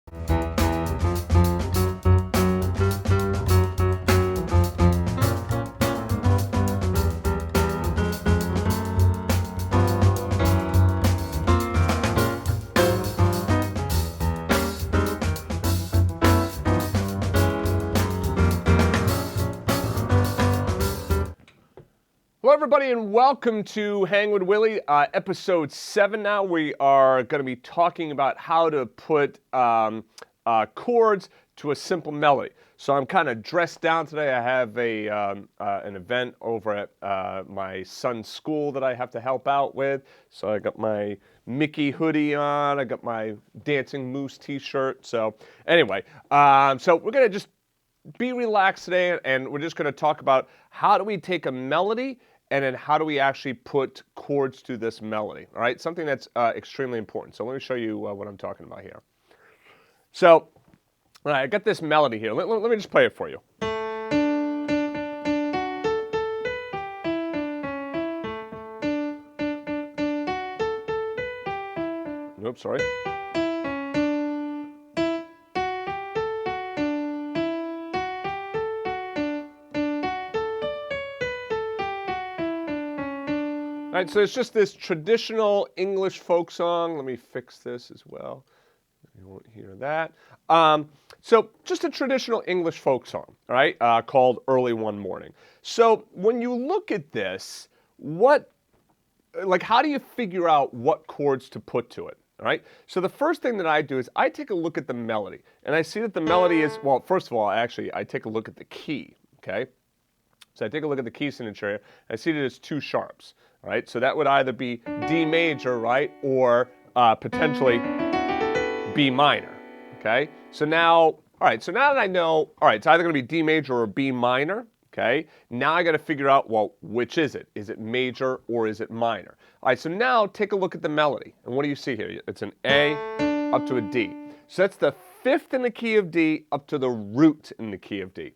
Hello, everybody, and welcome to Hang with Willie, episode 7 now. We are going to be talking about how to put chords to a simple melody. So I'm kind of dressed down today. I have an event over at my son's school that I have to help out with. So I got my Mickey hoodie on. I got my Dancing Moose t-shirt. So anyway, so we're going to just be relaxed today, and we're just going to talk about how do we take a melody and then how do we actually put chords to this melody, all right? Something that's extremely important. So let me show you what I'm talking about here. So, all right, I got this melody here. Let me just play it for you. Oops, sorry. All right, so it's just this traditional English folk song. Let me fix this as well. You won't hear that. So just a traditional English folk song, all right, called Early One Morning. So when you look at this, how do you figure out what chords to put to it? All right. So the first thing that I do is I take a look at the melody, and I see that the melody is, well, first of all, actually, I take a look at the key. Okay. So I take a look at the key signature here, and I see that it's 2 sharps. All right, so that would either be D major, right, or potentially B minor, okay? So now, all right, so now that I know, all right, it's either going to be D major or B minor, okay? Now I got to figure out, well, which is it? Is it major or is it minor? All right, so now take a look at the melody, and what do you see here? It's an A up to a D. So that's the 5th in the key of D up to the root in the key of D.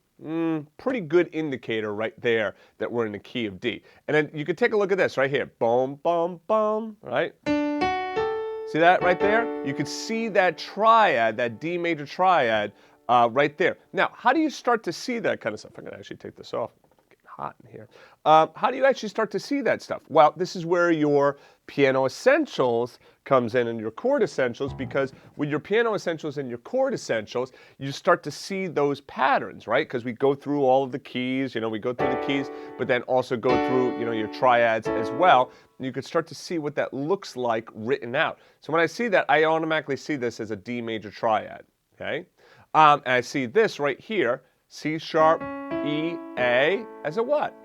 Pretty good indicator right there that we're in the key of D. And then you can take a look at this right here. Boom, boom, boom, right? See that right there? You can see that triad, that D major triad right there. Now, how do you start to see that kind of stuff? I'm going to actually take this off. It's getting hot in here. How do you actually start to see that stuff? Well, this is where your piano essentials comes in and your chord essentials, because with your piano essentials and your chord essentials, you start to see those patterns, right? Because we go through all of the keys, we go through the keys, but then also go through, your triads as well. And you could start to see what that looks like written out. So when I see that, I automatically see this as a D major triad, okay? And I see this right here, C sharp, E, A, as a what?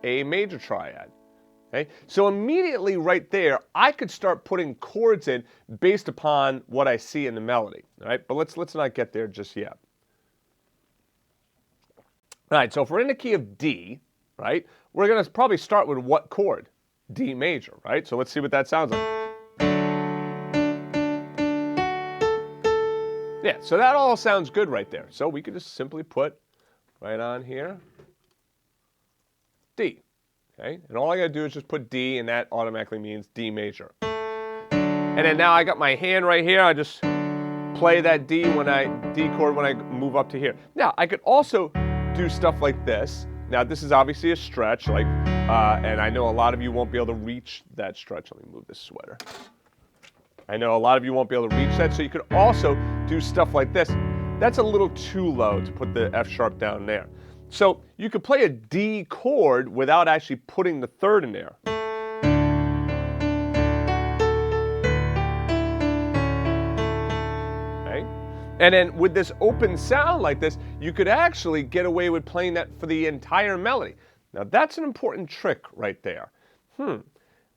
A major triad. Okay? So immediately right there, I could start putting chords in based upon what I see in the melody. All right, but let's not get there just yet. All right, so if we're in the key of D, right, we're going to probably start with what chord? D major, right? So let's see what that sounds like. Yeah, so that all sounds good right there. So we could just simply put right on here D. Okay, and all I gotta do is just put D, and that automatically means D major. And then now I got my hand right here. I just play that D chord when I move up to here. Now I could also do stuff like this. Now this is obviously a stretch, and I know a lot of you won't be able to reach that stretch. Let me move this sweater. I know a lot of you won't be able to reach that, so you could also do stuff like this. That's a little too low to put the F sharp down there. So you could play a D chord without actually putting the 3rd in there. Okay? And then with this open sound like this, you could actually get away with playing that for the entire melody. Now that's an important trick right there.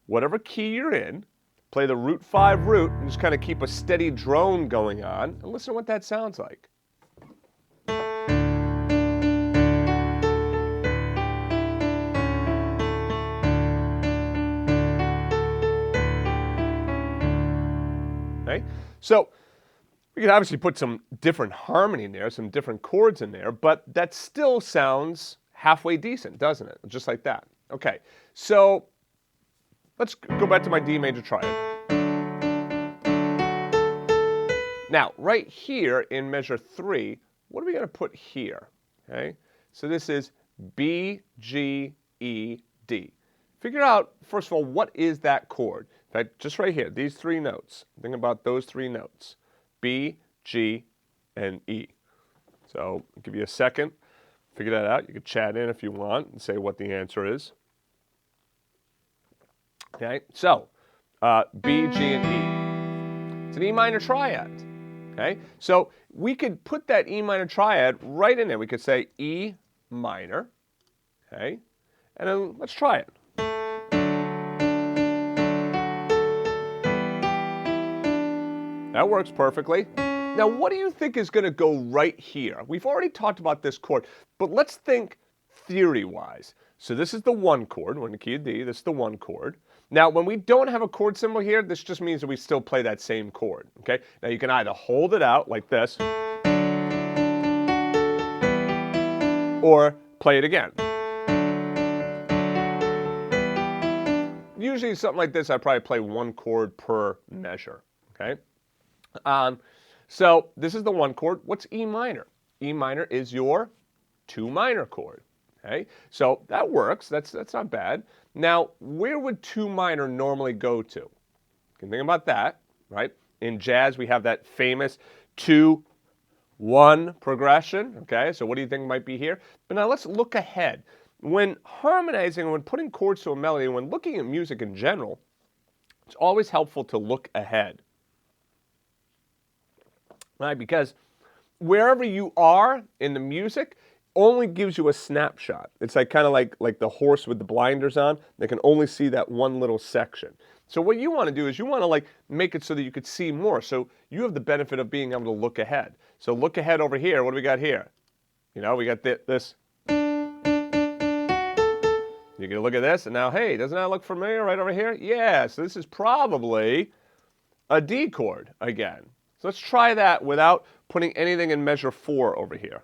Whatever key you're in, play the root 5 root and just kind of keep a steady drone going on, and listen to what that sounds like. Okay? So we can obviously put some different harmony in there, some different chords in there, but that still sounds halfway decent, doesn't it? Just like that. Okay, so let's go back to my D major triad. Now, right here in measure 3, what are we going to put here? Okay, so this is B, G, E, D. Figure out, first of all, what is that chord? In fact, just right here, these 3 notes. Think about those 3 notes, B, G, and E. So I'll give you a second. Figure that out. You can chat in if you want and say what the answer is. Okay, so B, G, and E. It's an E minor triad. Okay, so we could put that E minor triad right in there. We could say E minor. Okay, and then let's try it. That works perfectly. Now, what do you think is going to go right here? We've already talked about this chord, but let's think theory-wise. So this is the 1 chord. We're in the key of D. This is the 1 chord. Now, when we don't have a chord symbol here, this just means that we still play that same chord. Okay? Now, you can either hold it out like this, or play it again. Usually, something like this, I probably play 1 chord per measure. Okay? So this is the 1 chord. What's E minor? E minor is your 2 minor chord. Okay, so that works. That's not bad. Now, where would 2 minor normally go to? You can think about that, right? In jazz, we have that famous 2-1 progression. Okay, so what do you think might be here? But now let's look ahead. When harmonizing, when putting chords to a melody, and when looking at music in general, it's always helpful to look ahead. Right, because wherever you are in the music only gives you a snapshot. It's like kind of like the horse with the blinders on. They can only see that one little section. So what you want to do is you want to like make it so that you could see more. So you have the benefit of being able to look ahead. So look ahead over here. What do we got here? You know, we got this. You can look at this and now, hey, doesn't that look familiar right over here? Yeah, so this is probably a D chord again. So let's try that without putting anything in measure 4 over here.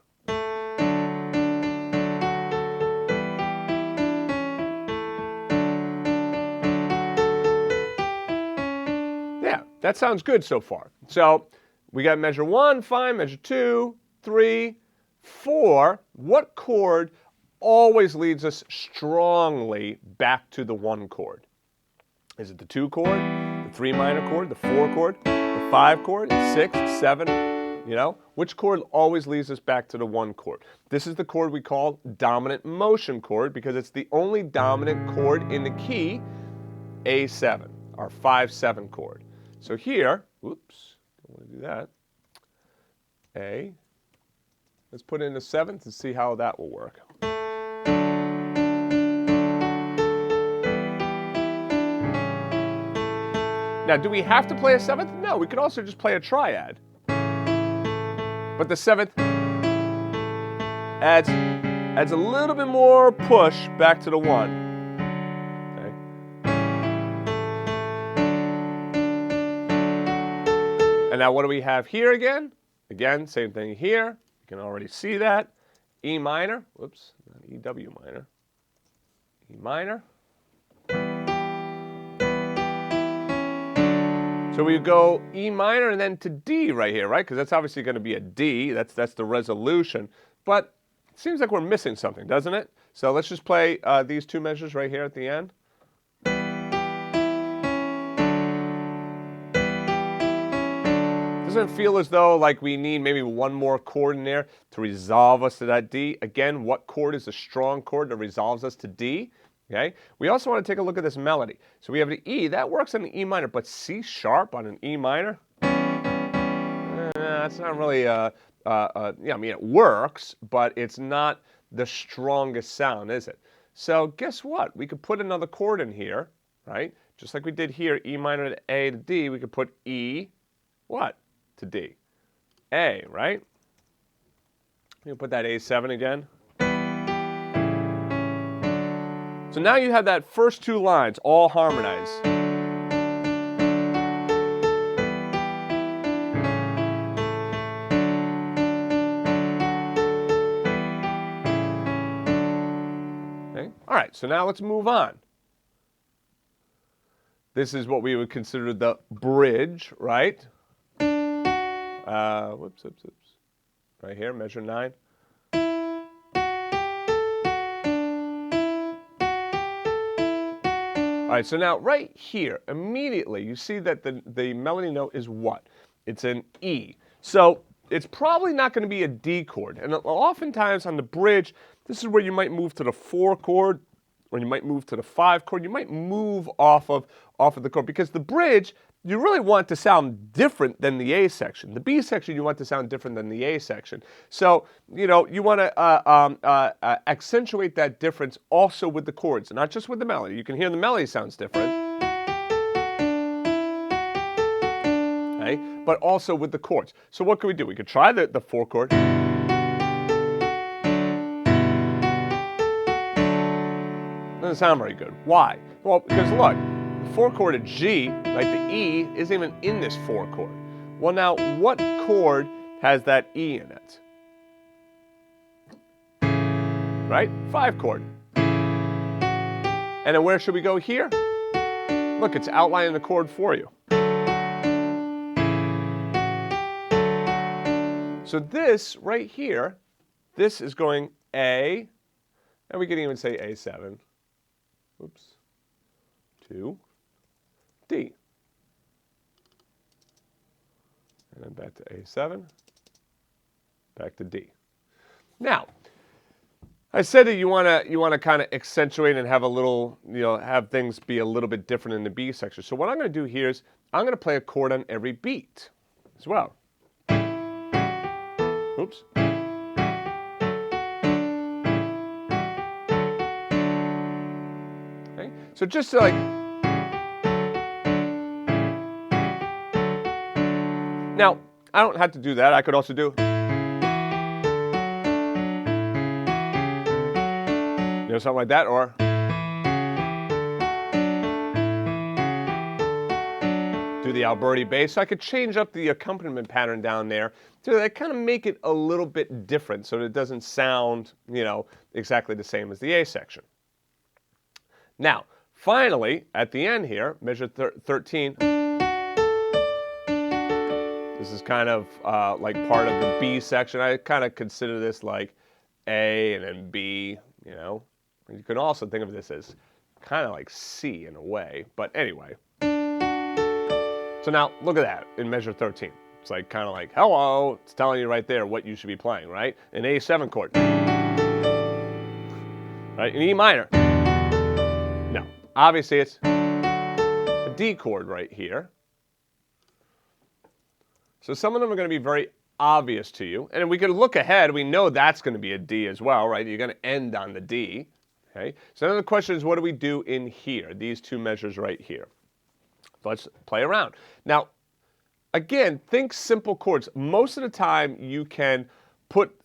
Yeah, that sounds good so far. So we got measure 1, fine, measure 2, 3, 4. What chord always leads us strongly back to the 1 chord? Is it the 2 chord, the 3 minor chord, the 4 chord? 5 chord, 6, 7, you know? Which chord always leads us back to the 1 chord? This is the chord we call dominant motion chord because it's the only dominant chord in the key A7, our 5-7 chord. So here, oops, don't want to do that. A. Let's put in the 7th and see how that will work. Now, do we have to play a 7th? No, we could also just play a triad. But the 7th adds a little bit more push back to the 1. Okay. And now what do we have here again? Again, same thing here. You can already see that. E minor. Whoops, not EW minor. E minor. So we go E minor and then to D right here, right? Because that's obviously going to be a D. That's the resolution. But it seems like we're missing something, doesn't it? So let's just play these 2 measures right here at the end. Doesn't it feel as though like we need maybe 1 more chord in there to resolve us to that D? Again, what chord is a strong chord that resolves us to D? Okay. We also want to take a look at this melody. So we have the E. That works on an E minor, but C sharp on an E minor? That's not really, yeah, I mean, it works, but it's not the strongest sound, is it? So guess what? We could put another chord in here, right? Just like we did here, E minor to A to D, we could put E, what? To D. A, right? You can put that A7 again. So now you have that first 2 lines all harmonized. Okay. All right, so now let's move on. This is what we would consider the bridge, right? Whoops. Right here, measure 9. All right, so now right here, immediately, you see that the melody note is what? It's an E. So it's probably not going to be a D chord. And oftentimes on the bridge, this is where you might move to the 4 chord, or you might move to the 5 chord. You might move off of the chord, because the bridge, you really want to sound different than the A section. The B section, you want to sound different than the A section. So, you know, you want to accentuate that difference also with the chords, not just with the melody. You can hear the melody sounds different, okay, but also with the chords. So what could we do? We could try the 4 chord. Doesn't sound very good. Why? Well, because look, the 4 chord of G, like the E, isn't even in this 4 chord. Well, now, what chord has that E in it? Right? 5 chord. And then where should we go here? Look, it's outlining the chord for you. So this right here, this is going A, and we can even say A7. Oops. To D. And then back to A7, back to D. Now, I said that you want to kind of accentuate and have a little, you know, have things be a little bit different in the B section. So what I'm going to do here is I'm going to play a chord on every beat as well. Oops. Okay. So just like, now, I don't have to do that. I could also do, you know, something like that, or do the Alberti bass. So I could change up the accompaniment pattern down there to kind of make it a little bit different so that it doesn't sound, you know, exactly the same as the A section. Now, finally, at the end here, measure 13. This is kind of like part of the B section. I kind of consider this like A and then B, you know. You can also think of this as kind of like C in a way, but anyway. So now, look at that in measure 13. It's like kind of like, hello, it's telling you right there what you should be playing, right? An A7 chord. Right, an E minor. No, obviously it's a D chord right here. So some of them are going to be very obvious to you. And we could look ahead. We know that's going to be a D as well, right? You're going to end on the D. Okay. So then the question is, what do we do in here? These two measures right here. So let's play around. Now, again, think simple chords. Most of the time, you can put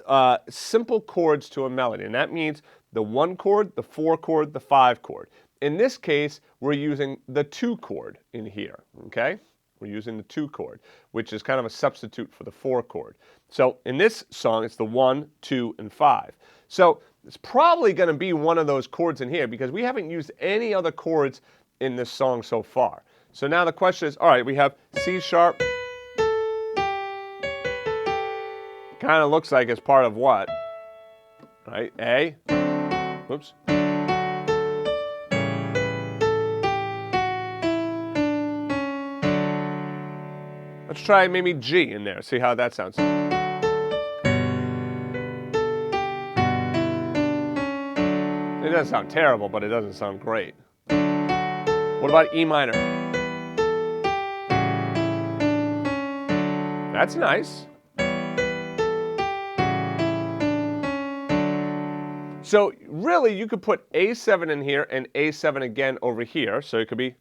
simple chords to a melody. And that means the 1 chord, the 4 chord, the 5 chord. In this case, we're using the 2 chord in here. Okay. We're using the 2 chord, which is kind of a substitute for the 4 chord. So in this song, it's the 1, 2, and 5. So it's probably going to be one of those chords in here because we haven't used any other chords in this song so far. So now the question is, all right, we have C sharp. Kind of looks like it's part of what? Right? A. Oops. Let's try maybe G in there, see how that sounds. It doesn't sound terrible, but it doesn't sound great. What about E minor? That's nice. So really, you could put A7 in here and A7 again over here, so it could be.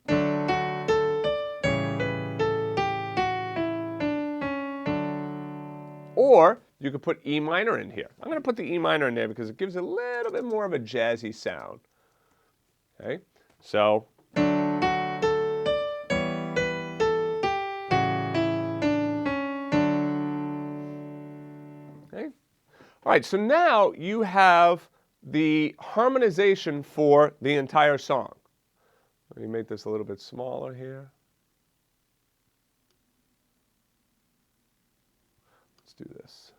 Or you could put E minor in here. I'm going to put the E minor in there because it gives a little bit more of a jazzy sound. Okay, so. Okay. All right, so now you have the harmonization for the entire song. Let me make this a little bit smaller here. do this.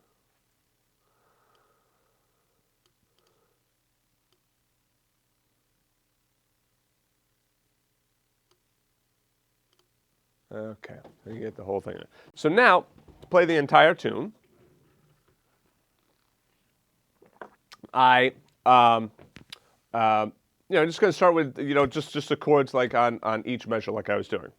Okay, you get the whole thing. So now, play the entire tune. Just going to start with, just the chords like on each measure like I was doing.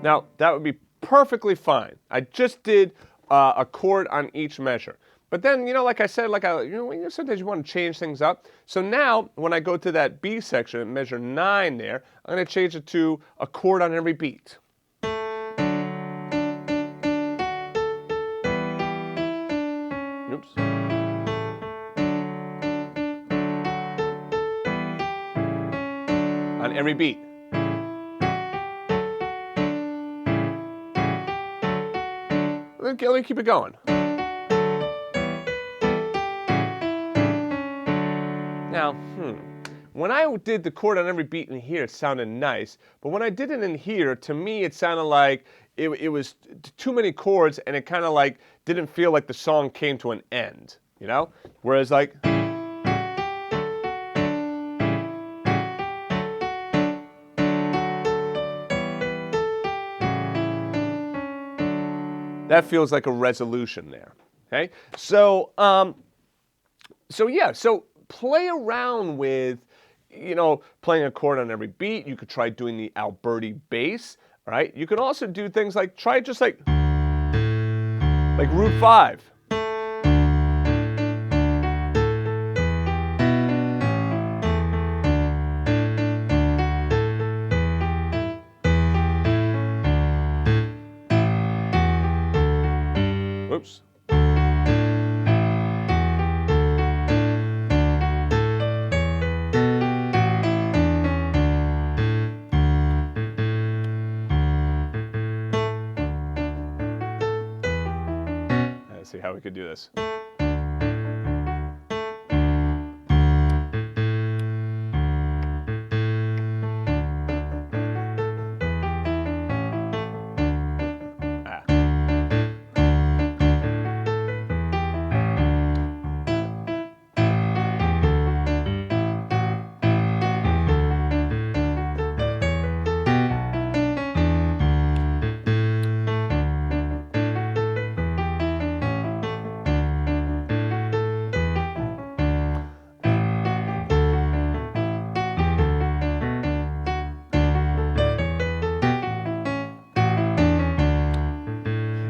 Now, that would be perfectly fine. I just did a chord on each measure. But then, like I said, sometimes you want to change things up. So now, when I go to that B section at measure 9 there, I'm going to change it to a chord on every beat. Oops. On every beat. Let me keep it going. Now, when I did the chord on every beat in here, it sounded nice. But when I did it in here, to me, it sounded like it was too many chords, and it kind of like didn't feel like the song came to an end, Whereas like... that feels like a resolution there, okay? So, so play around with, playing a chord on every beat. You could try doing the Alberti bass, all right? You could also do things like, try just like root 5. Oops. Let's see how we could do this.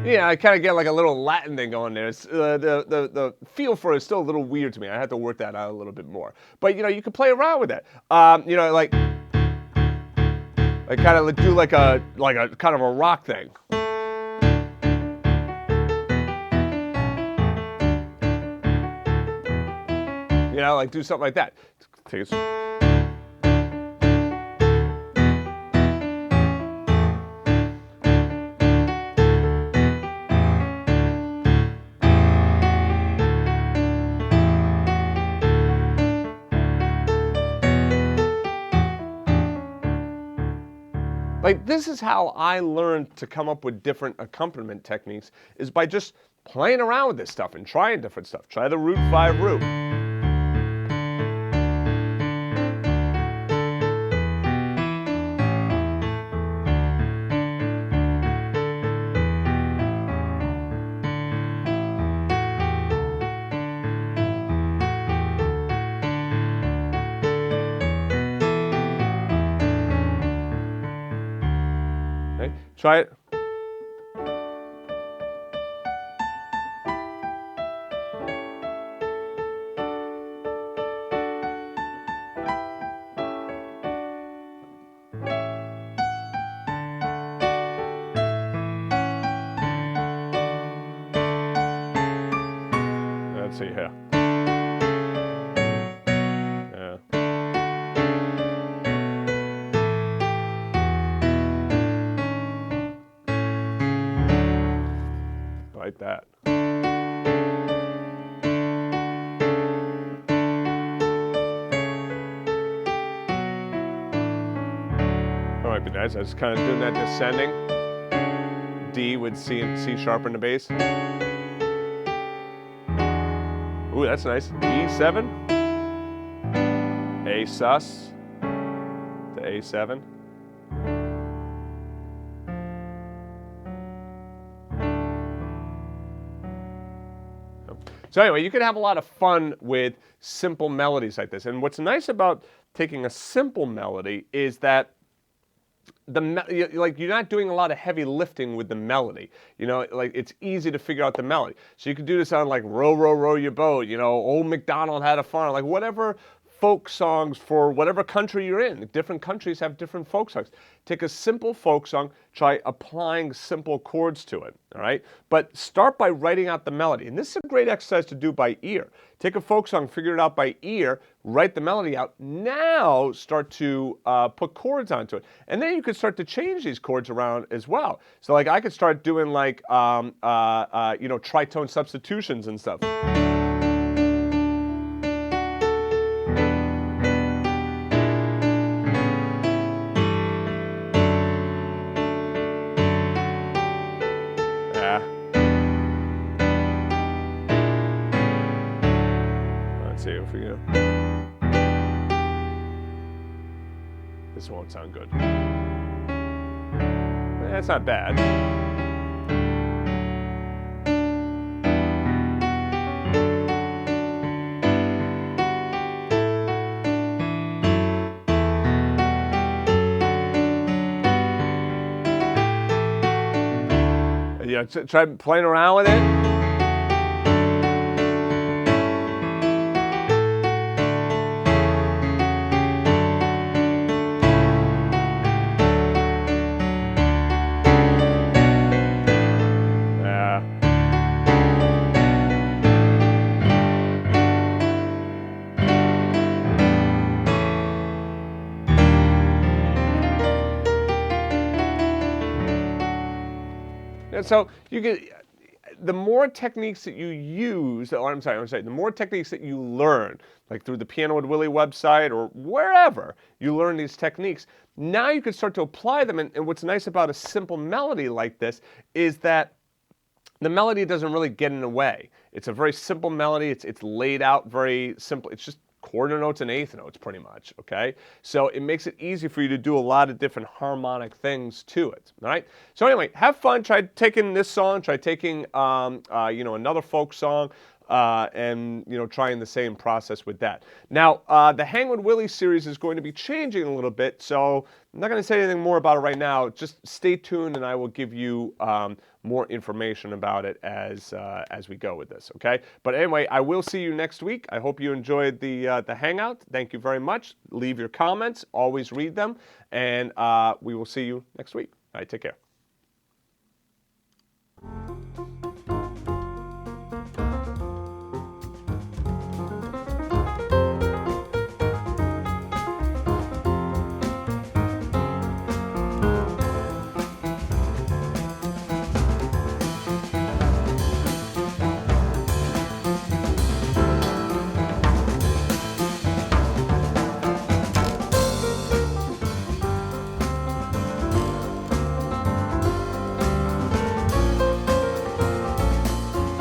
Yeah, I kind of get like a little Latin thing going there. It's, the feel for it is still a little weird to me. I have to work that out a little bit more. But you can play around with that. Like kind of do like a kind of a rock thing. Like do something like that. Take it. Like, this is how I learned to come up with different accompaniment techniques, is by just playing around with this stuff and trying different stuff. Try the root 5 root. Okay, try it. Let's see here. Yeah. that. That might be nice. I was kind of doing that descending. D with C and C sharp in the bass. Ooh, that's nice. E7, A sus to A7. So anyway, you can have a lot of fun with simple melodies like this. And what's nice about taking a simple melody is that you're not doing a lot of heavy lifting with the melody. You know, like it's easy to figure out the melody. So you can do this on like Row, Row, Row Your Boat, you know, Old MacDonald Had a Farm, like whatever folk songs for whatever country you're in. Different countries have different folk songs. Take a simple folk song, try applying simple chords to it, all right? But start by writing out the melody. And this is a great exercise to do by ear. Take a folk song, figure it out by ear, write the melody out. Now start to put chords onto it. And then you can start to change these chords around as well. So like I could start doing like, you know, tritone substitutions and stuff. Let's see if we go. This won't sound good. That's not bad. Yeah, try playing around with it. And so you get, the more techniques that you use, or I'm sorry, the more techniques that you learn, like through the Piano with Willie website or wherever you learn these techniques, now you can start to apply them. And what's nice about a simple melody like this is that the melody doesn't really get in the way. It's a very simple melody. It's laid out very simple. It's just quarter notes and eighth notes pretty much, okay? So it makes it easy for you to do a lot of different harmonic things to it, all right? So anyway, have fun. Try taking this song, try taking, you know, another folk song, and, you know, trying the same process with that. Now, the Hang with Willie series is going to be changing a little bit, so I'm not going to say anything more about it right now. Just stay tuned, and I will give you more information about it as we go with this, okay? But anyway, I will see you next week. I hope you enjoyed the Hangout. Thank you very much. Leave your comments. Always read them, and we will see you next week. All right, take care.